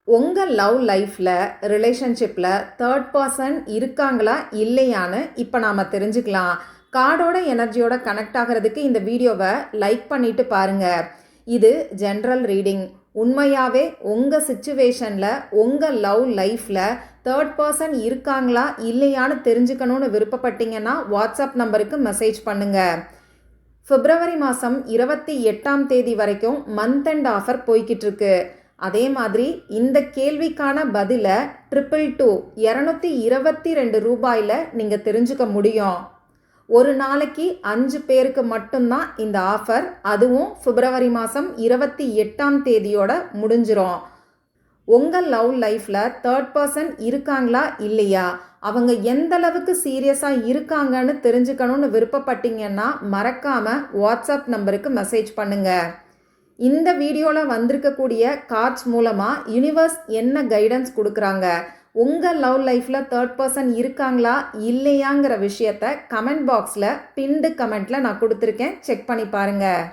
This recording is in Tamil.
உங்கள் லவ் லைஃப்பில் ரிலேஷன்ஷிப்பில் தேர்ட் பர்சன் இருக்காங்களா இல்லையான்னு இப்போ நாம் தெரிஞ்சுக்கலாம். கார்டோட எனர்ஜியோட கனெக்ட் ஆகிறதுக்கு இந்த வீடியோவை லைக் பண்ணிட்டு பாருங்கள். இது ஜென்ரல் ரீடிங். உண்மையாகவே உங்கள் சுச்சுவேஷனில் உங்கள் லவ் லைஃப்பில் தேர்ட் பர்சன் இருக்காங்களா இல்லையான்னு தெரிஞ்சுக்கணுன்னு விருப்பப்பட்டீங்கன்னா வாட்ஸ்அப் நம்பருக்கு மெசேஜ் பண்ணுங்கள். பிப்ரவரி மாதம் 28 வரைக்கும் மந்த் அண்ட் ஆஃபர் போய்கிட்டு இருக்கு. அதே மாதிரி இந்த கேள்விக்கான பதிலை 222 ரூபாயில் நீங்கள் தெரிஞ்சுக்க முடியும். ஒரு நாளைக்கு 5 பேருக்கு மட்டும்தான் இந்த ஆஃபர். அதுவும் பிப்ரவரி மாதம் 28 முடிஞ்சிரும். உங்கள் லவ் லைஃப்பில் தேர்ட் பர்சன் இருக்காங்களா இல்லையா, அவங்க எந்த அளவுக்கு சீரியஸாக இருக்காங்கன்னு தெரிஞ்சுக்கணும்னு விருப்பப்பட்டீங்கன்னா மறக்காமல் வாட்ஸ்அப் நம்பருக்கு மெசேஜ் பண்ணுங்கள். இந்த வீடியோவில் வந்திருக்கக்கூடிய கார்ட்ஸ் மூலமாக யூனிவர்ஸ் என்ன கைடன்ஸ் கொடுக்குறாங்க, உங்கள் லவ் லைஃப்பில் தேர்ட் பர்சன் இருக்காங்களா இல்லையாங்கிற விஷயத்த கமெண்ட் பாக்ஸில் பின்டு கமெண்ட்டில் நான் கொடுத்துருக்கேன். செக் பண்ணி பாருங்கள்.